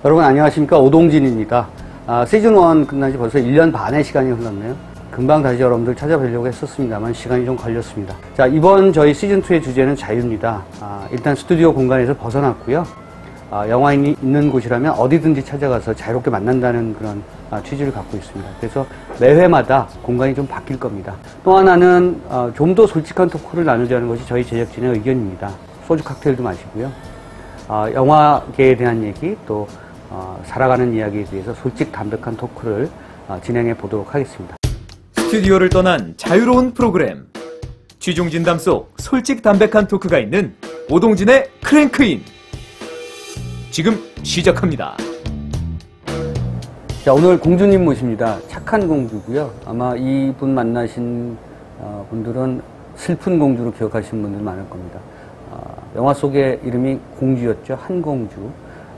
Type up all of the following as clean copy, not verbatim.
여러분 안녕하십니까, 오동진입니다. 시즌 1 끝난 지 벌써 1년 반의 시간이 흘렀네요. 금방 다시 여러분들 찾아뵈려고 했었습니다만 시간이 좀 걸렸습니다. 자, 이번 저희 시즌 2의 주제는 자유입니다. 일단 스튜디오 공간에서 벗어났고요. 영화인이 있는 곳이라면 어디든지 찾아가서 자유롭게 만난다는 그런 취지를 갖고 있습니다. 그래서 매회마다 공간이 좀 바뀔 겁니다. 또 하나는 좀 더 솔직한 토크를 나누자는 것이 저희 제작진의 의견입니다. 소주 칵테일도 마시고요. 영화계에 대한 얘기, 또 살아가는 이야기에 대해서 솔직 담백한 토크를 진행해 보도록 하겠습니다. 스튜디오를 떠난 자유로운 프로그램, 취중 진담 속 솔직 담백한 토크가 있는 오동진의 크랭크인, 지금 시작합니다. 자, 오늘 공주님 모십니다. 착한 공주고요. 아마 이분 만나신 분들은 슬픈 공주로 기억하시는 분들 많을 겁니다. 영화 속의 이름이 공주였죠. 한공주.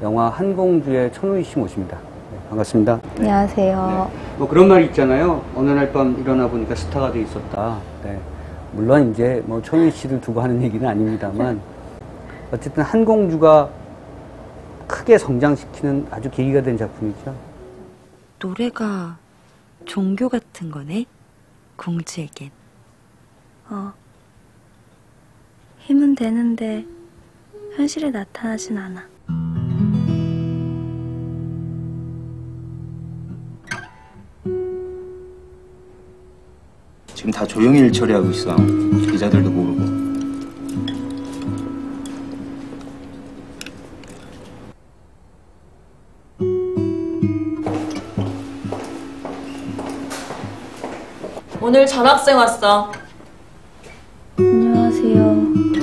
영화 한공주의 천우희 씨 모십니다. 네, 반갑습니다. 안녕하세요. 네. 뭐 그런 말이 있잖아요. 어느 날 밤 일어나 보니까 스타가 돼 있었다. 네. 물론 이제 뭐 천우희 씨를 두고 하는 얘기는 아닙니다만 어쨌든 한공주가 크게 성장시키는 아주 계기가 된 작품이죠. 노래가 종교 같은 거네? 공주에겐. 힘은 되는데 현실에 나타나진 않아. 지금 다 조용히 일 처리하고 있어. 기자들도 모르고. 오늘 전학생 왔어. 안녕하세요.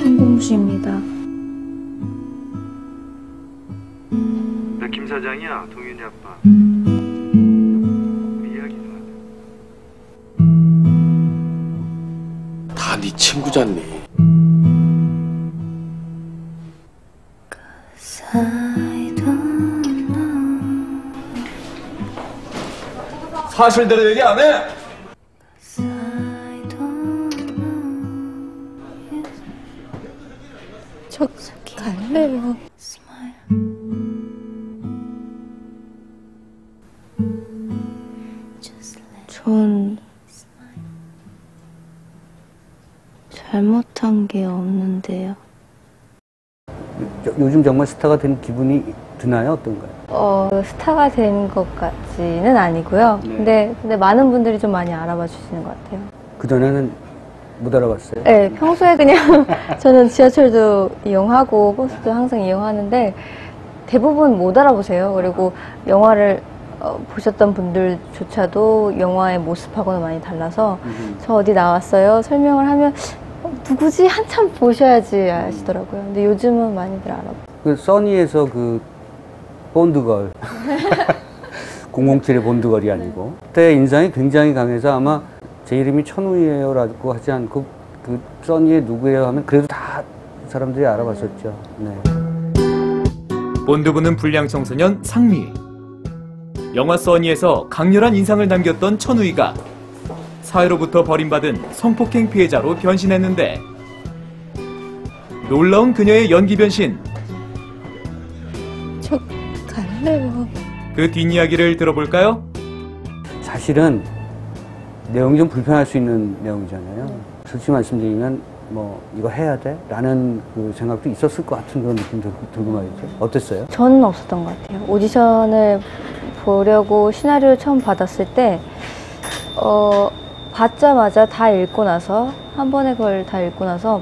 한공주입니다. 나 김 사장이야, 동윤이 아빠. 이야기 좀 하자. 다 네 친구잖니. 사실대로 얘기 안 해? 저 갈래요. 전 잘못한 게 없는데요. 요즘 정말 스타가 된 기분이 드나요? 어떤가요? 스타가 된 것 같지는 아니고요. 네. 근데 많은 분들이 좀 많이 알아봐 주시는 것 같아요. 그전에는 못 알아봤어요? 네, 평소에 그냥 저는 지하철도 이용하고 버스도 항상 이용하는데 대부분 못 알아보세요. 그리고 영화를 보셨던 분들조차도 영화의 모습하고는 많이 달라서 저 어디 나왔어요? 설명을 하면 누구지? 한참 보셔야지 아시더라고요. 근데 요즘은 많이들 알아봐요. 그 써니에서 그 본드걸 007의 본드걸이 아니고 그때 인상이 굉장히 강해서 아마 제 이름이 천우희예요 라고 하지 않고 그 써니의 누구예요 하면 그래도 다 사람들이 알아봤었죠. 네. 본드부는 불량 청소년 상미. 영화 써니에서 강렬한 인상을 남겼던 천우희가 사회로부터 버림받은 성폭행 피해자로 변신했는데 놀라운 그녀의 연기 변신. 저 갈래요. 그 뒷이야기를 들어볼까요? 사실은 내용이 좀 불편할 수 있는 내용이잖아요. 솔직히 말씀드리면 뭐 이거 해야 돼? 라는 그 생각도 있었을 것 같은 그런 느낌 들고 말이죠. 어땠어요? 저는 없었던 것 같아요. 오디션을 보려고 시나리오를 처음 받았을 때 받자마자 다 읽고 나서 한 번에 그걸 다 읽고 나서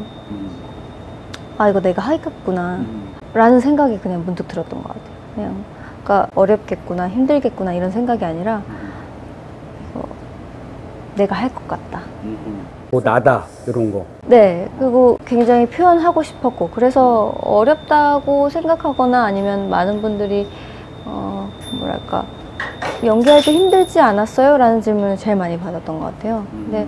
아 이거 내가 하겠구나 라는 생각이 그냥 문득 들었던 것 같아요. 그냥 그러니까 어렵겠구나 힘들겠구나 이런 생각이 아니라 내가 할 것 같다. 뭐 나다 이런 거. 네, 그리고 굉장히 표현하고 싶었고 그래서 어렵다고 생각하거나 아니면 많은 분들이 뭐랄까 연기할 때 힘들지 않았어요? 라는 질문을 제일 많이 받았던 것 같아요. 근데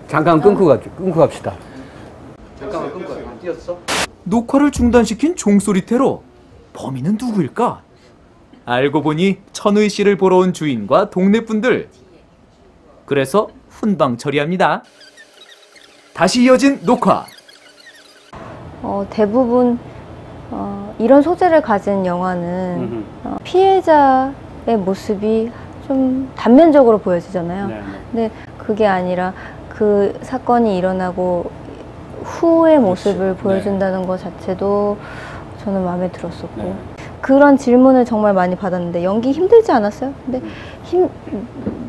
잠깐 끊고 갑시다. 잠깐만 끊고 안 뛰었어? 녹화를 중단시킨 종소리태로 범인은 누구일까? 알고 보니 천우희 씨를 보러 온 주인과 동네 분들. 그래서 훈방 처리합니다. 다시 이어진 녹화. 대부분 이런 소재를 가진 영화는 피해자의 모습이 좀 단면적으로 보여지잖아요. 네. 근데 그게 아니라 그 사건이 일어나고 후의 모습을 보여준다는 것 자체도 저는 마음에 들었었고 네. 그런 질문을 정말 많이 받았는데 연기 힘들지 않았어요? 근데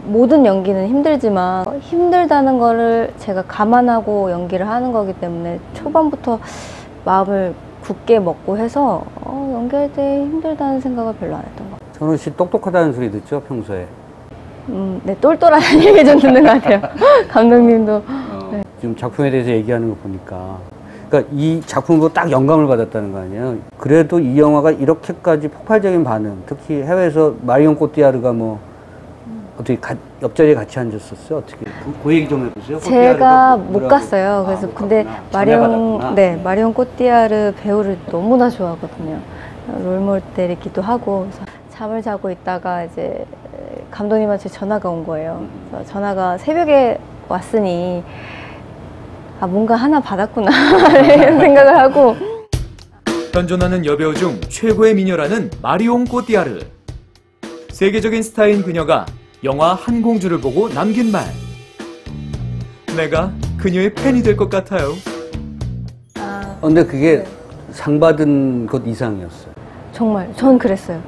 모든 연기는 힘들지만 힘들다는 거를 제가 감안하고 연기를 하는 거기 때문에 초반부터 마음을 굳게 먹고 해서 연기할 때 힘들다는 생각을 별로 안 했던 것 같아요. 천우 씨 똑똑하다는 소리 듣죠, 평소에? 네, 똘똘한 얘기 좀 듣는 것 같아요. 감독님도. 네. 지금 작품에 대해서 얘기하는 거 보니까. 그러니까 이 작품으로 딱 영감을 받았다는 거 아니에요? 그래도 이 영화가 이렇게까지 폭발적인 반응, 특히 해외에서 마리온 꼬띠아르가 뭐, 어떻게 옆자리에 같이 앉았었어요? 어떻게? 그 얘기 좀 해보세요. 제가 못 갔어요. 그래서 못 근데 갔구나. 마리온 꼬띠아르 배우를 너무나 좋아하거든요. 롤모델이기도 하고. 그래서 잠을 자고 있다가 이제 감독님한테 전화가 온 거예요. 그래서 전화가 새벽에 왔으니 뭔가 하나 받았구나 이런 생각을 하고. 현존하는 여배우 중 최고의 미녀라는 마리옹 꼬띠아르. 세계적인 스타인 그녀가 영화 한공주를 보고 남긴 말. 내가 그녀의 팬이 될 것 같아요. 근데 그게 상 받은 것 이상이었어요. 정말 전 그랬어요.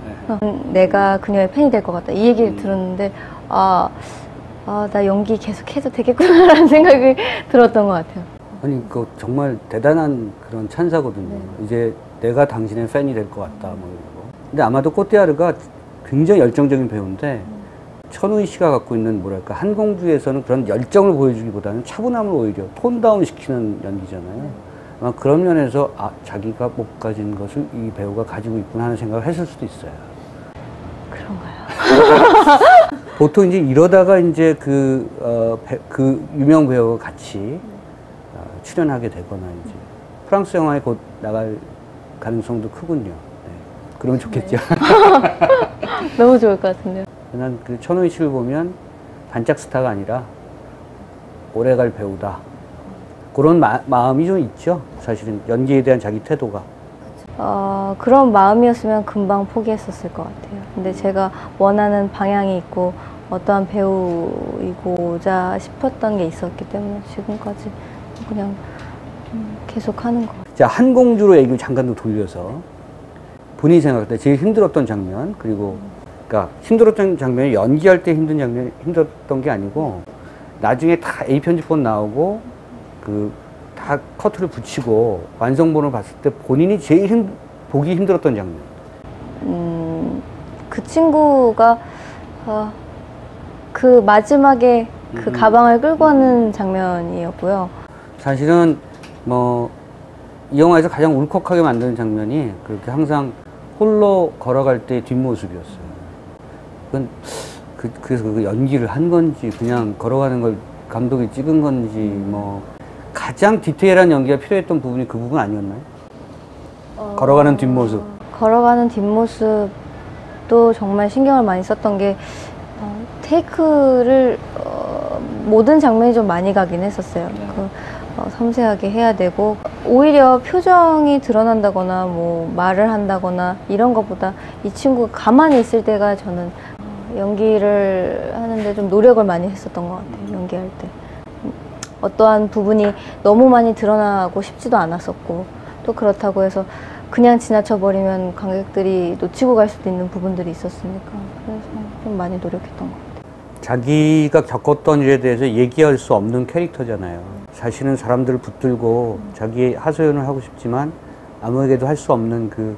내가 그녀의 팬이 될 것 같다 이 얘기를 들었는데 나 연기 계속 해도 되겠구나라는 생각이 들었던 것 같아요. 아니, 그 정말 대단한 그런 찬사거든요. 이제 내가 당신의 팬이 될 것 같다, 뭐 이런 거. 근데 아마도 꼬띠아르가 굉장히 열정적인 배우인데 천우희 씨가 갖고 있는 뭐랄까 한공주에서는 그런 열정을 보여주기보다는 차분함을 오히려 톤다운 시키는 연기잖아요. 아마 그런 면에서 자기가 못 가진 것을 이 배우가 가지고 있구나 하는 생각을 했을 수도 있어요. 그런가요? 보통 이제 이러다가 이제 그 유명 배우가 같이 출연하게 되거나 이제 프랑스 영화에 곧 나갈 가능성도 크군요. 네. 그러면 좋겠죠. 너무 좋을 것 같은데요. 난 그 천우희 씨를 보면 반짝 스타가 아니라 오래갈 배우다. 그런 마음이 좀 있죠. 사실은 연기에 대한 자기 태도가. 그런 마음이었으면 금방 포기했었을 것 같아요. 근데 제가 원하는 방향이 있고 어떠한 배우이고자 싶었던 게 있었기 때문에 지금까지 그냥 계속 하는 것 같아요. 자, 한공주로 얘기를 잠깐 더 돌려서 본인이 생각할 때 제일 힘들었던 장면, 그리고 그러니까 힘들었던 장면이 연기할 때 힘들었던 게 아니고 나중에 다 A 편집본 나오고 다 커트를 붙이고 완성본을 봤을 때 본인이 제일 보기 힘들었던 장면. 그 친구가 그 마지막에 그 가방을 끌고 가는 장면이었고요. 사실은 뭐 이 영화에서 가장 울컥하게 만드는 장면이 그렇게 항상 홀로 걸어갈 때의 뒷모습이었어요. 그래서 그 연기를 한 건지 그냥 걸어가는 걸 감독이 찍은 건지 뭐 가장 디테일한 연기가 필요했던 부분이 그 부분 아니었나요? 걸어가는 뒷모습. 걸어가는 뒷모습도 정말 신경을 많이 썼던 게 테이크를 모든 장면이 좀 많이 가긴 했었어요. 섬세하게 해야 되고 오히려 표정이 드러난다거나 뭐 말을 한다거나 이런 것보다 이 친구가 가만히 있을 때가 저는 연기를 하는데 좀 노력을 많이 했었던 것 같아요. 연기할 때 어떠한 부분이 너무 많이 드러나고 싶지도 않았었고 또 그렇다고 해서 그냥 지나쳐버리면 관객들이 놓치고 갈 수도 있는 부분들이 있었으니까 그래서 좀 많이 노력했던 것 같아요. 자기가 겪었던 일에 대해서 얘기할 수 없는 캐릭터잖아요. 자신은 사람들을 붙들고 자기의 하소연을 하고 싶지만 아무에게도 할 수 없는 그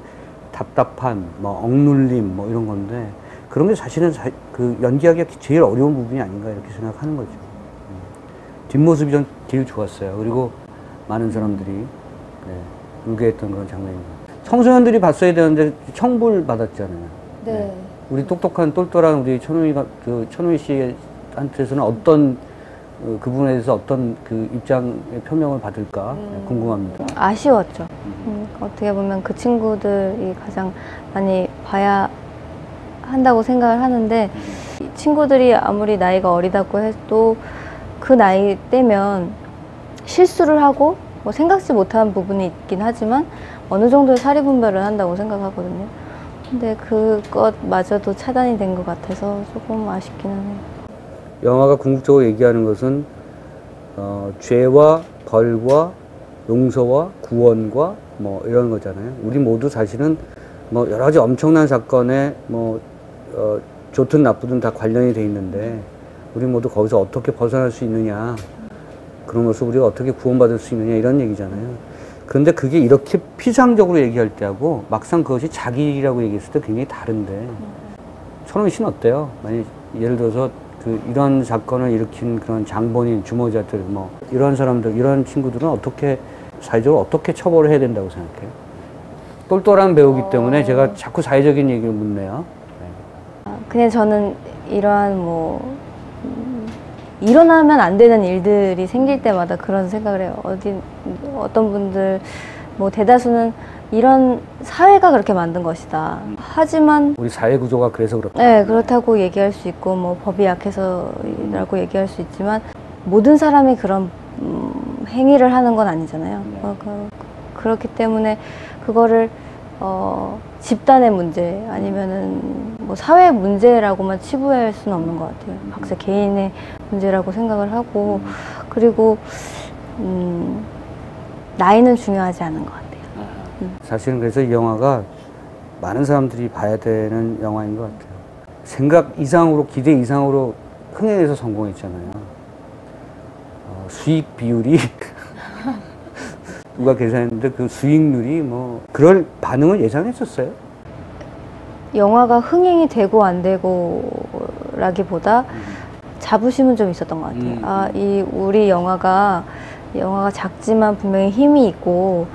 답답한, 뭐 억눌림, 뭐 이런 건데 그런 게 사실은 그 연기하기가 제일 어려운 부분이 아닌가 이렇게 생각하는 거죠. 뒷모습이 전 제일 좋았어요. 그리고 많은 사람들이 울게 했던 그런 장면입니다. 청소년들이 봤어야 되는데 청불 받았잖아요. 네. 우리 똑똑한 똘똘한 우리 천우희 씨한테서는 어떤 그 부분에 대해서 어떤 그 입장의 표명을 받을까 궁금합니다. 아쉬웠죠. 어떻게 보면 그 친구들이 가장 많이 봐야 한다고 생각을 하는데 이 친구들이 아무리 나이가 어리다고 해도 그 나이 때면 실수를 하고 뭐 생각지 못한 부분이 있긴 하지만 어느 정도의 사리 분별을 한다고 생각하거든요. 근데 그것마저도 차단이 된 것 같아서 조금 아쉽기는 해요. 영화가 궁극적으로 얘기하는 것은 죄와 벌과 용서와 구원과 뭐 이런 거잖아요. 우리 모두 사실은 뭐 여러 가지 엄청난 사건에 뭐 좋든 나쁘든 다 관련이 돼 있는데 우리 모두 거기서 어떻게 벗어날 수 있느냐, 그러면서 우리가 어떻게 구원받을 수 있느냐 이런 얘기잖아요. 그런데 그게 이렇게 피상적으로 얘기할 때하고 막상 그것이 자기 일이라고 얘기했을 때 굉장히 다른데, 천호희 씨는 어때요? 만약 예를 들어서 이런 사건을 일으킨 그런 장본인, 주모자들, 뭐 이런 사람들, 이런 친구들은 어떻게 사회적으로 어떻게 처벌을 해야 된다고 생각해요? 똘똘한 배우기 때문에 제가 자꾸 사회적인 얘기를 묻네요. 그냥 저는 이러한 일어나면 안 되는 일들이 생길 때마다 그런 생각을 해요. 어떤 분들, 뭐 대다수는 이런 사회가 그렇게 만든 것이다. 하지만 우리 사회 구조가 그래서 그렇다. 네, 그렇다고 얘기할 수 있고 뭐 법이 약해서라고 얘기할 수 있지만 모든 사람이 그런 행위를 하는 건 아니잖아요. 그렇기 때문에 그거를 집단의 문제 아니면은 뭐 사회 문제라고만 치부할 수는 없는 것 같아요. 각자 개인의 문제라고 생각을 하고, 그리고 나이는 중요하지 않은 것 같아요. 사실은 그래서 이 영화가 많은 사람들이 봐야 되는 영화인 것 같아요. 생각 이상으로, 기대 이상으로 흥행해서 성공했잖아요. 수익 비율이 누가 계산했는데 그 수익률이 뭐 그럴 반응을 예상했었어요. 영화가 흥행이 되고 안 되고 라기보다 자부심은 좀 있었던 것 같아요. 우리 영화가 작지만 분명히 힘이 있고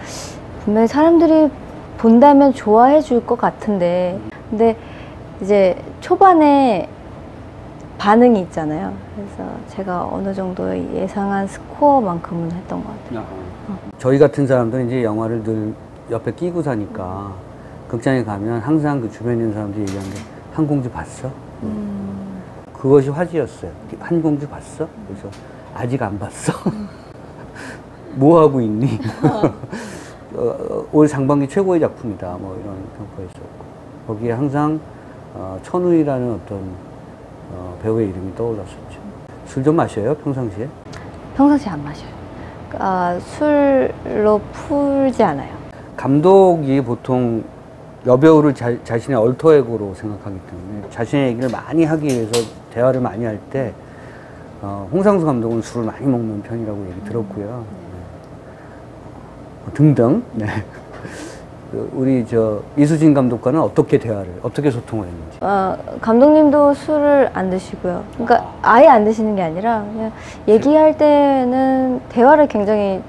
분명히 사람들이 본다면 좋아해 줄 것 같은데, 근데 이제 초반에 반응이 있잖아요. 그래서 제가 어느 정도 예상한 스코어만큼은 했던 것 같아요. 저희 같은 사람들은 이제 영화를 늘 옆에 끼고 사니까 극장에 가면 항상 그 주변에 있는 사람들이 얘기하는 게 한공주 봤어? 그것이 화제였어요. 한공주 봤어? 그래서 아직 안 봤어. 뭐 하고 있니? 올 상반기 최고의 작품이다. 뭐 이런 평가 있었고, 거기에 항상 천우희라는 어떤 배우의 이름이 떠올랐었죠. 술 좀 마셔요, 평상시에? 평상시에 안 마셔요. 술로 풀지 않아요. 감독이 보통 여배우를 자신의 얼터에고로 생각하기 때문에 자신의 얘기를 많이 하기 위해서 대화를 많이 할 때 홍상수 감독은 술을 많이 먹는 편이라고 얘기 들었고요. 등등. 네. 우리 이수진 감독과는 어떻게 소통을 했는지. 감독님도 술을 안 드시고요. 그러니까 아예 안 드시는 게 아니라 그냥 얘기할 때는 대화를 굉장히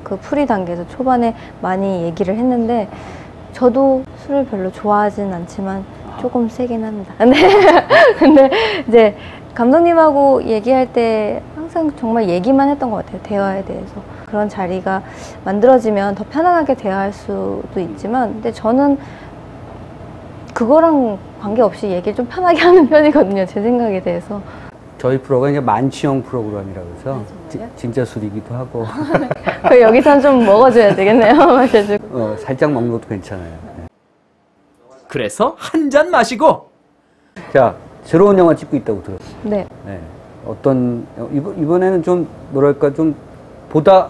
그 프리 단계에서 초반에 많이 얘기를 했는데, 저도 술을 별로 좋아하진 않지만 조금 세긴 합니다. 근데 이제 감독님하고 얘기할 때 항상 정말 얘기만 했던 것 같아요. 대화에 대해서. 그런 자리가 만들어지면 더 편안하게 대화할 수도 있지만, 근데 저는 그거랑 관계없이 얘기를 좀 편하게 하는 편이거든요. 제 생각에 대해서. 저희 프로가 이제 만취형 프로그램이라고 해서 진짜 술이기도 하고. 여기선 좀 먹어줘야 되겠네요. 마셔주고. 살짝 먹는 것도 괜찮아요. 네. 그래서 한 잔 마시고. 자, 새로운 영화 찍고 있다고 들었어요. 네. 네. 이번에는 좀 뭐랄까 좀 보다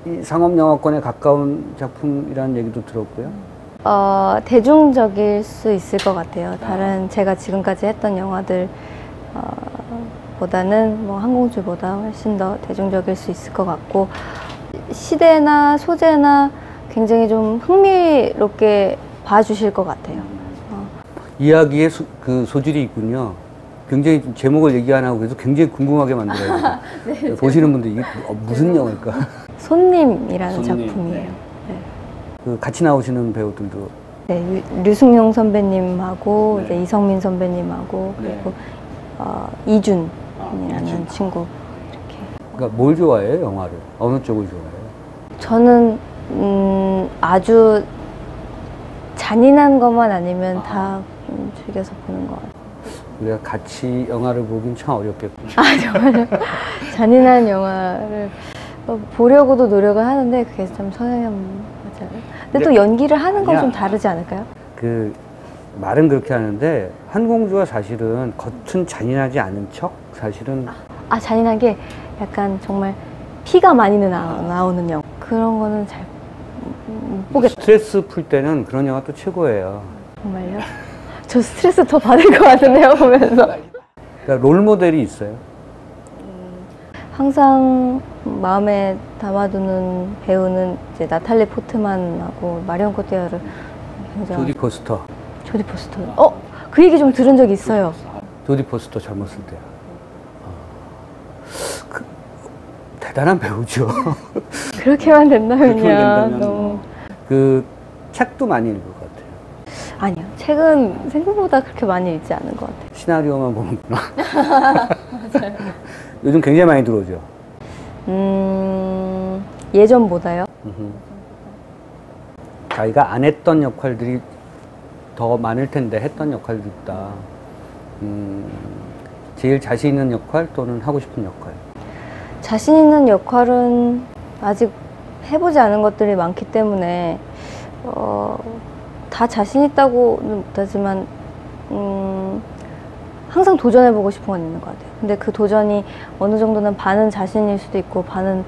이 상업영화권에 가까운 작품이라는 얘기도 들었고요. 대중적일 수 있을 것 같아요. 다른 제가 지금까지 했던 영화들 보다는 뭐 한공주보다 훨씬 더 대중적일 수 있을 것 같고, 시대나 소재나 굉장히 좀 흥미롭게 봐주실 것 같아요. 이야기의 그 소질이 있군요. 굉장히 제목을 얘기 안 하고 그래서 굉장히 궁금하게 만들어요. 네, 보시는 분들이 이게 무슨 영화일까? 손님이라는 작품이에요. 네. 그 같이 나오시는 배우들도. 네, 류승용 선배님하고 이제 이성민 선배님하고 그리고 이준이라는 친구 이렇게. 그러니까 뭘 좋아해요, 영화를? 어느 쪽을 좋아해요? 저는 아주 잔인한 것만 아니면 다 즐겨서 보는 것 같아요. 우리가 같이 영화를 보긴 참 어렵겠군요. 정말요? 잔인한 영화를 보려고도 노력을 하는데 그게 좀 성향이 맞아요. 근데 또 연기를 하는 건 좀 다르지 않을까요? 그 말은 그렇게 하는데 한공주가 사실은 겉은 잔인하지 않은 척 사실은 잔인한 게 약간 정말 피가 많이 나오는 영화 그런 거는 잘 못 보겠다. 스트레스 풀 때는 그런 영화 또 최고예요. 정말요? 저 스트레스 더 받을 것 같은데요 보면서. 그러니까 롤 모델이 있어요. 항상 마음에 담아두는 배우는 이제 나탈리 포트만하고 마리온 코티야르 굉장히 조디 포스터. 조디 포스터. 그 얘기 좀 들은 적이 있어요. 조디 포스터 젊었을 때요. 대단한 배우죠. 그렇게만 된다면요. 된다면 너무. 그 책도 많이 읽을 것 같아요. 아니요. 책은 생각보다 그렇게 많이 읽지 않은 것 같아요. 시나리오만 보는구나. 맞아요. 요즘 굉장히 많이 들어오죠. 예전보다요? 자기가 안 했던 역할들이 더 많을 텐데 했던 역할도 있다. 제일 자신 있는 역할 또는 하고 싶은 역할. 자신 있는 역할은 아직 해보지 않은 것들이 많기 때문에 다 자신 있다고는 못하지만 항상 도전해보고 싶은 건 있는 것 같아요. 근데 그 도전이 어느 정도는 반은 자신일 수도 있고 반은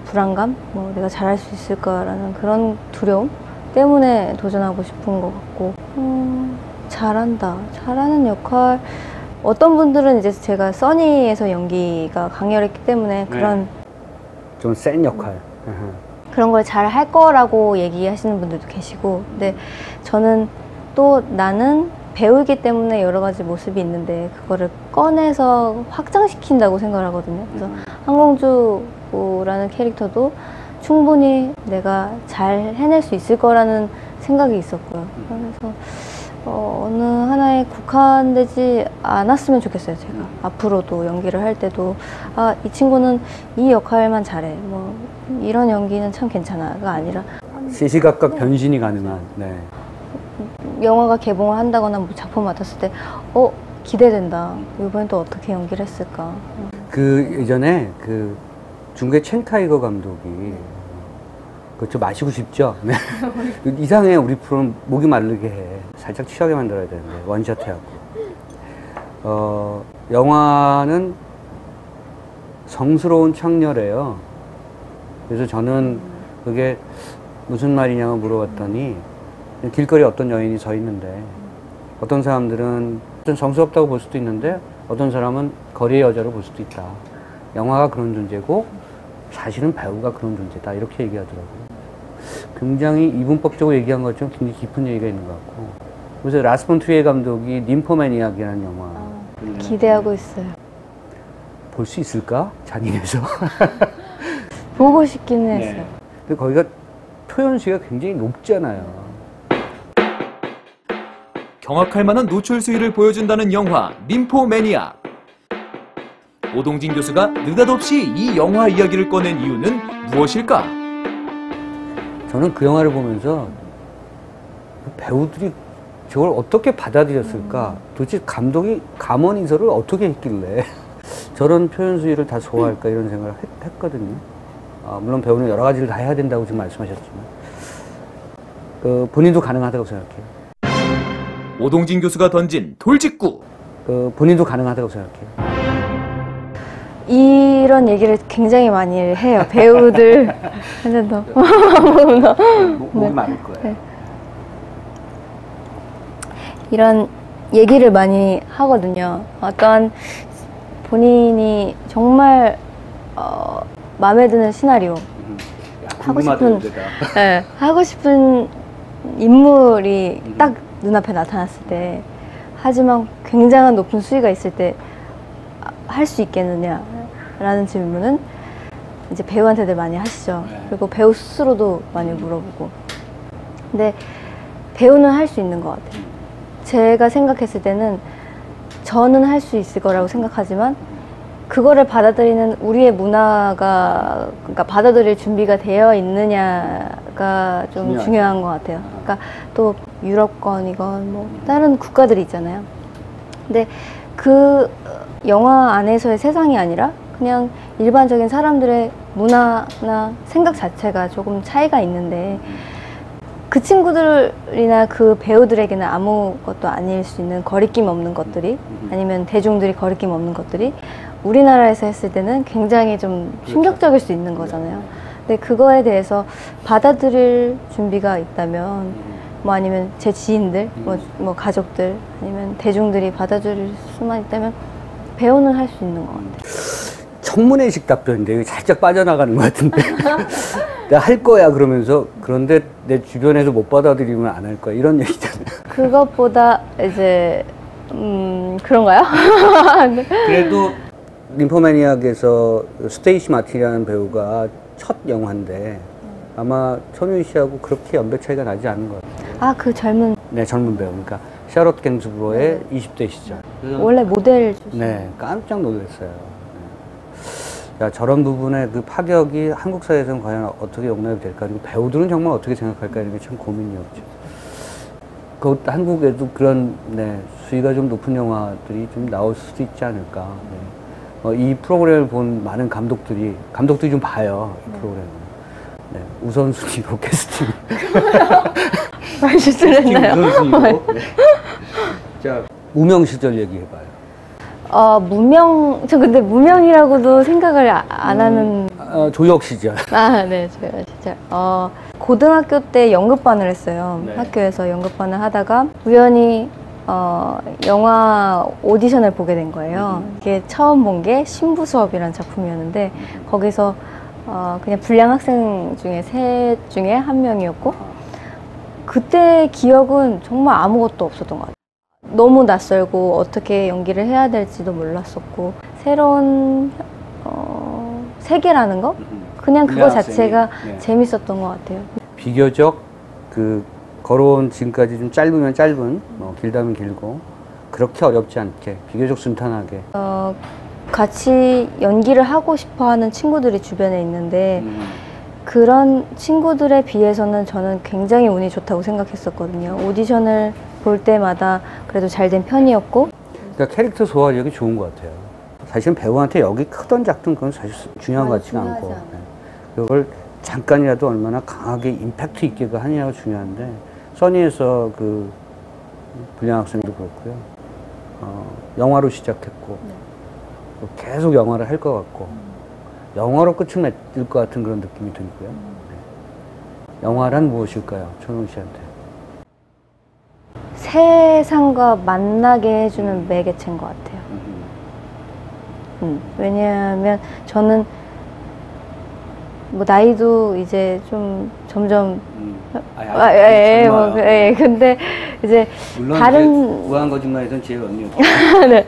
불안감? 뭐 내가 잘할 수 있을까라는 그런 두려움 때문에 도전하고 싶은 것 같고 잘하는 역할 어떤 분들은 이제 제가 써니에서 연기가 강렬했기 때문에 그런 좀 센 역할. 그런 걸 잘 할 거라고 얘기하시는 분들도 계시고 근데 저는 또 나는 배우이기 때문에 여러 가지 모습이 있는데 그거를 꺼내서 확장시킨다고 생각을 하거든요. 그래서 한공주라는 캐릭터도 충분히 내가 잘 해낼 수 있을 거라는 생각이 있었고요. 그래서 어느 하나에 국한되지 않았으면 좋겠어요. 제가 앞으로도 연기를 할 때도 이 친구는 이 역할만 잘해 뭐 이런 연기는 참 괜찮아가 아니라 시시각각 변신이 가능한. 네. 영화가 개봉을 한다거나 뭐 작품 맡았을 때 기대된다. 이번엔 또 어떻게 연기를 했을까. 그 예전에 그 중국의 첸카이거 감독이 그거 좀 마시고 싶죠? 네. 이상해. 우리 프로는 목이 마르게 해. 살짝 취하게 만들어야 되는데 원샷 해갖고 영화는 성스러운 창렬이에요. 그래서 저는 그게 무슨 말이냐고 물어봤더니 길거리에 어떤 여인이 서 있는데 어떤 사람들은 좀 성스럽다고 볼 수도 있는데 어떤 사람은 거리의 여자로 볼 수도 있다. 영화가 그런 존재고 사실은 배우가 그런 존재다. 이렇게 얘기하더라고요. 굉장히 이분법적으로 얘기한 것처럼 굉장히 깊은 얘기가 있는 것 같고 그래서 라스 폰 트리에 감독이 ним포매니악이라는 영화 기대하고 있어요. 볼 수 있을까? 잔인해서. 보고 싶기는 했어요. 근데 거기가 표현수위가 굉장히 높잖아요. 경악할 만한 노출 수위를 보여준다는 영화 ним포매니악. 오동진 교수가 느닷없이 이 영화 이야기를 꺼낸 이유는 무엇일까? 저는 그 영화를 보면서 배우들이 저걸 어떻게 받아들였을까? 도대체 감독이 감언인설을 어떻게 했길래 저런 표현 수위를 다 소화할까 이런 생각을 했거든요. 물론 배우는 여러 가지를 다 해야 된다고 지금 말씀하셨지만 본인도 가능하다고 생각해요. 오동진 교수가 던진 돌직구. 본인도 가능하다고 생각해요. 이런 얘기를 굉장히 많이 해요. 배우들 한잔 더. 목이 마를 거예요. 네. 이런 얘기를 많이 하거든요. 어떤 본인이 정말 마음에 드는 시나리오 하고 싶은 인물이 딱 눈앞에 나타났을 때 하지만 굉장한 높은 수위가 있을 때 할 수 있겠느냐라는 질문은 이제 배우한테들 많이 하시죠. 그리고 배우 스스로도 많이 물어보고 근데 배우는 할 수 있는 것 같아요. 제가 생각했을 때는 저는 할 수 있을 거라고 생각하지만 그거를 받아들이는 우리의 문화가 그러니까 받아들일 준비가 되어 있느냐가 좀 중요한 것 같아요. 그러니까 또 유럽권이건 뭐 다른 국가들이 있잖아요. 근데 그 영화 안에서의 세상이 아니라 그냥 일반적인 사람들의 문화나 생각 자체가 조금 차이가 있는데 그 친구들이나 그 배우들에게는 아무것도 아닐 수 있는 거리낌 없는 것들이 아니면 대중들이 거리낌 없는 것들이 우리나라에서 했을 때는 굉장히 좀 충격적일 수 있는 거잖아요. 근데 그거에 대해서 받아들일 준비가 있다면 뭐 아니면 제 지인들, 뭐 가족들 아니면 대중들이 받아들일 수만 있다면 배우는 할 수 있는 것 같아요. 청문회식 답변인데 이거 살짝 빠져나가는 것 같은데 내가 할 거야 그러면서 그런데 내 주변에서 못 받아들이면 안 할 거야 이런 얘기잖아요. 그것보다 이제 그런가요? 그래도 림포매니악에서 스테이시 마틴이라는 배우가 첫 영화인데 아마 천우희 씨하고 그렇게 연배 차이가 나지 않은 것 같아요. 아, 그 젊은 네, 젊은 배우. 그러니까 샤롯 갱스브로의 20대 시절. 원래 모델 출신. 네, 깜짝 놀랐어요. 네. 야, 저런 부분의 그 파격이 한국 사회에서는 과연 어떻게 용납이 될까? 그리고 배우들은 정말 어떻게 생각할까? 이런 게 참 고민이었죠. 그 한국에도 그런 네, 수위가 좀 높은 영화들이 좀 나올 수도 있지 않을까. 네. 이 프로그램을 본 많은 감독들이 좀 봐요. 이 프로그램을. 네, 우선순위로 캐스팅. 말 실수를 했나요? 우선순위로. 네. 자, 무명 시절 얘기해봐요. 저 근데 무명이라고도 생각을 안 하는. 조역 시절. 아, 네, 저요, 진짜. 고등학교 때 연극반을 했어요. 네. 학교에서 연극반을 하다가 우연히 영화 오디션을 보게 된 거예요. 이게 처음 본 게 신부 수업이라는 작품이었는데 거기서 그냥 불량 학생 중에 셋 중에 한 명이었고 그때 기억은 정말 아무것도 없었던 것 같아요. 너무 낯설고 어떻게 연기를 해야 될지도 몰랐었고 새로운 세계라는 거? 그냥 그거 자체가 네. 재밌었던 것 같아요. 비교적 그 걸어온 지금까지 좀 짧으면 짧은, 길다면 길고 그렇게 어렵지 않게 비교적 순탄하게. 같이 연기를 하고 싶어 하는 친구들이 주변에 있는데 그런 친구들에 비해서는 저는 굉장히 운이 좋다고 생각했었거든요. 오디션을 볼 때마다 그래도 잘 된 편이었고. 그러니까 캐릭터 소화력이 좋은 것 같아요. 사실은 배우한테 역이 크던 작든 그건 사실 중요한 것 같지는 않고 그걸 잠깐이라도 얼마나 강하게 임팩트 있게 하느냐가 중요한데 써니에서 그 불량 학생도 그렇고요. 영화로 시작했고 또 계속 영화를 할 것 같고 영화로 끝을 맺을 것 같은 그런 느낌이 들고요. 네. 영화란 무엇일까요? 천웅 씨한테. 세상과 만나게 해주는 매개체인 것 같아요. 왜냐하면 저는 뭐 나이도 이제 좀 점점 근데 이제 물론 다른 우아한 거짓말에선 제일 언니였고 네.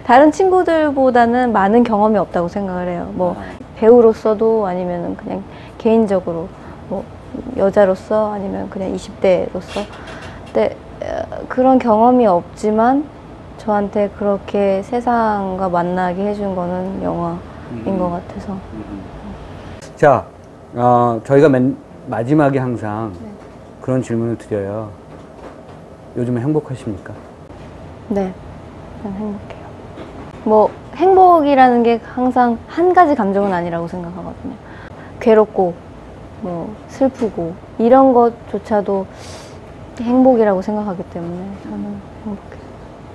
다른 친구들보다는 많은 경험이 없다고 생각을 해요. 뭐 배우로서도 아니면 그냥 개인적으로 뭐 여자로서 아니면 그냥 20대로서 근데 그런 경험이 없지만 저한테 그렇게 세상과 만나게 해준 거는 영화인 것 같아서. 자, 저희가 마지막에 항상 그런 질문을 드려요. 요즘에 행복하십니까? 네, 저는 행복해요. 뭐 행복이라는 게 항상 한 가지 감정은 아니라고 생각하거든요. 괴롭고 뭐 슬프고 이런 것조차도 행복이라고 생각하기 때문에 저는 행복해요.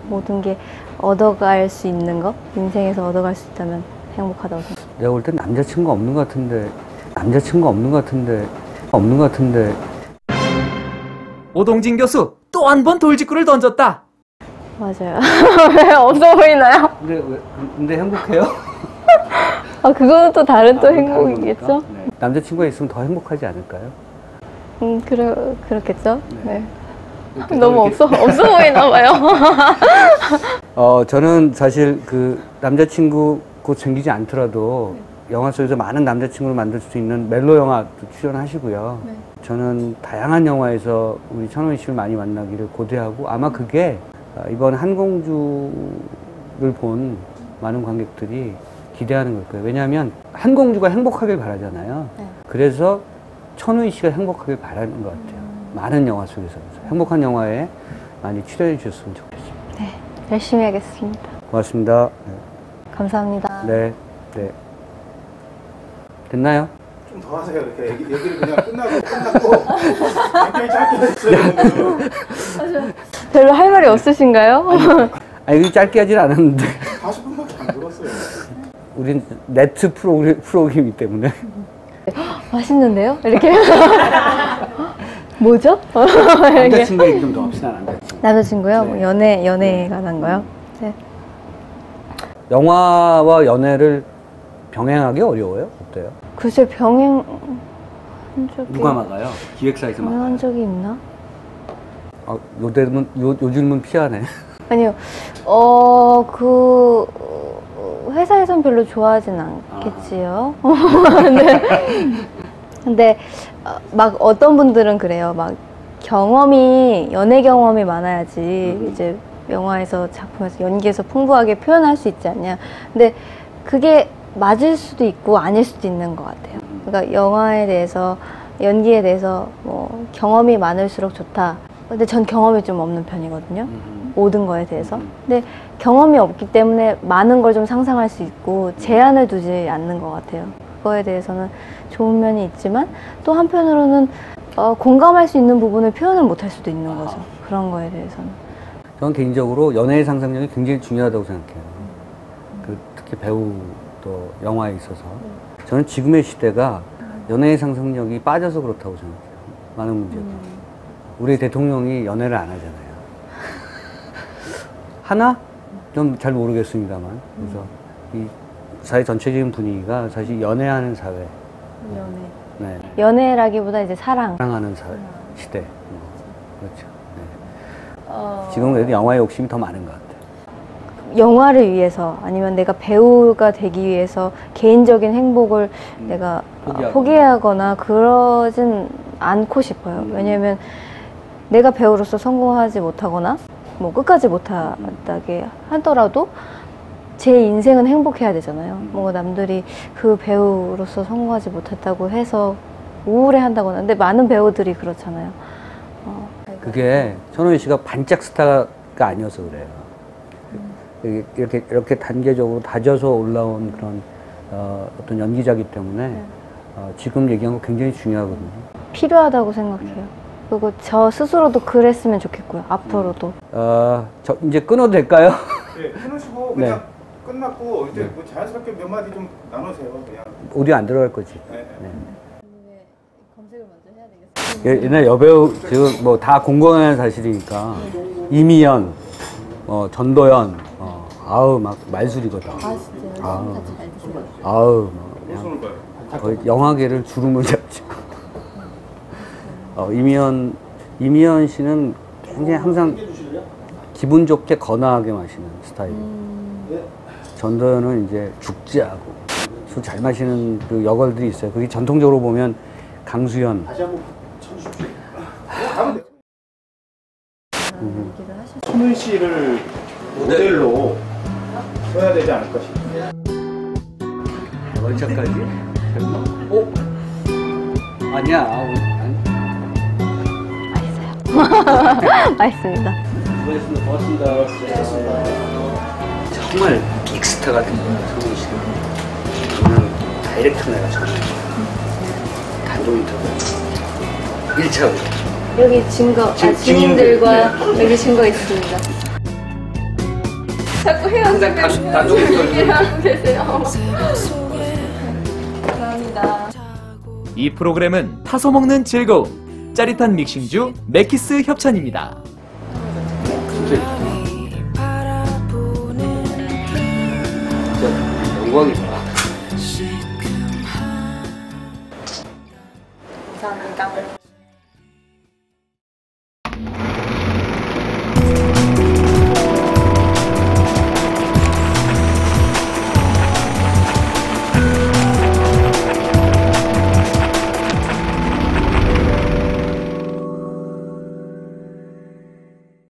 모든 게 얻어갈 수 있는 것, 인생에서 얻어갈 수 있다면 행복하다고 생각해요. 내가 볼 땐 남자친구 없는 것 같은데 오동진 교수 또 한 번 돌직구를 던졌다. 맞아요. 왜 없어 보이나요? 근데 행복해요? 그거는 또 다른 또 다른 행복이겠죠? 겁니까? 네. 남자친구가 있으면 더 행복하지 않을까요? 그렇겠죠? 네. 이렇게 너무 이렇게- 없어 보이나 봐요. 저는 사실 그 남자친구 곧 생기지 않더라도 영화 속에서 많은 남자친구를 만들 수 있는 멜로 영화도 출연하시고요. 저는 다양한 영화에서 우리 천호희 씨를 많이 만나기를 고대하고 아마 그게 이번 한공주를 본 많은 관객들이 기대하는 걸 거예요. 왜냐하면 한공주가 행복하길 바라잖아요. 그래서 천우희 씨가 행복하길 바라는 것 같아요. 많은 영화 속에서. 행복한 영화에 많이 출연해 주셨으면 좋겠습니다. 네, 열심히 하겠습니다. 고맙습니다. 감사합니다. 네, 네. 됐나요? 좀 더 하세요. 이렇게 얘기를 그냥 끝나고 굉장히 짧게 했어요. 오늘은. 별로 할 말이 없으신가요? 아니, 이거 짧게 하진 않았는데. 40분밖에 안 들었어요. 우린 네트 프로그램이기 때문에. 맛있는데요? 이렇게. 뭐죠? 남자친구 얘기 좀 더 합시다, 남자친구. 남자친구요? 네. 뭐 연애에 관한 거요? 네. 영화와 연애를 병행하기 어려워요? 어때요? 글쎄 병행 한 적이 누가 막아요? 기획사에서 막아요? 병행한 적이 있나? 요즘은 피하네. 아니요. 회사에선 별로 좋아하진 않겠지요. 근데 막 어떤 분들은 그래요. 막 연애 경험이 많아야지 이제 영화에서 작품에서 연기에서 풍부하게 표현할 수 있지 않냐. 근데 그게 맞을 수도 있고 아닐 수도 있는 것 같아요. 그러니까 영화에 대해서 연기에 대해서 뭐 경험이 많을수록 좋다. 근데 전 경험이 좀 없는 편이거든요. 모든 거에 대해서. 근데 경험이 없기 때문에 많은 걸 좀 상상할 수 있고 제한을 두지 않는 것 같아요. 그거에 대해서는 좋은 면이 있지만 또 한편으로는 공감할 수 있는 부분을 표현을 못할 수도 있는 거죠. 그런 거에 대해서는. 저는 개인적으로 연애의 상상력이 굉장히 중요하다고 생각해요. 특히 배우 또 영화에 있어서. 저는 지금의 시대가 연애의 상상력이 빠져서 그렇다고 생각해요. 많은 문제가. 우리 대통령이 연애를 안 하잖아요. 하나? 좀 잘 모르겠습니다만. 그래서 이 사회 전체적인 분위기가 사실 연애하는 사회. 네. 연애라기보다 이제 사랑하는 사회, 시대. 그렇죠. 네. 지금 그래도 영화의 욕심이 더 많은 것 같아요. 영화를 위해서 아니면 내가 배우가 되기 위해서 개인적인 행복을 내가 포기하거나 그러진 않고 싶어요. 왜냐면 내가 배우로서 성공하지 못하거나 뭐 끝까지 못하게 하더라도 제 인생은 행복해야 되잖아요. 뭔가 남들이 그 배우로서 성공하지 못했다고 해서 우울해한다거나. 근데 많은 배우들이 그렇잖아요. 그게 천호희 씨가 반짝 스타가 아니어서 그래요. 이렇게 단계적으로 다져서 올라온 그런 어떤 연기자이기 때문에 지금 얘기한 거 굉장히 중요하거든요. 필요하다고 생각해요. 그리고 저 스스로도 그랬으면 좋겠고요. 앞으로도. 저 이제 끊어도 될까요? 네, 해놓으시고 네. 그냥 끝났고 이제 뭐 자연스럽게 몇 마디 좀 나누세요. 그냥. 오디오 안 들어갈 거지. 네. 네. 검색을 먼저 해야 되겠어요. 옛날 여배우 지금 뭐 다 공공연한 사실이니까 이미연, 전도연, 아우 막 말술이거든. 진짜요? 아우. 잘 드세요. 아우 그냥 거의 영화계를 주름을 잡죠. 이미연 씨는 굉장히 항상 기분 좋게 건아하게 마시는 스타일이에요. 전도연은 이제 죽지하고 술 잘 마시는 그 여걸들이 있어요. 그게 전통적으로 보면 강수연. 천은 씨를 모델로 써야 되지 않을까 싶어요. 얼차까지? 오? 아니야. 맛있습니다. 수고했습니다. 고맙습니다. 정말 빅스타 같은 거야, 성훈 씨가. 오늘 다이렉트 내가 처음 단독 인터뷰 1차로. 여기 증인들과 여기 증거 있습니다. 자꾸 헤어지면 단독 인터뷰. 하고 계세요. 감사합니다. 이 프로그램은 타서 먹는 즐거움, 짜릿한 믹싱주 맥키스 협찬입니다. 진짜 영광이다. 감사합니다.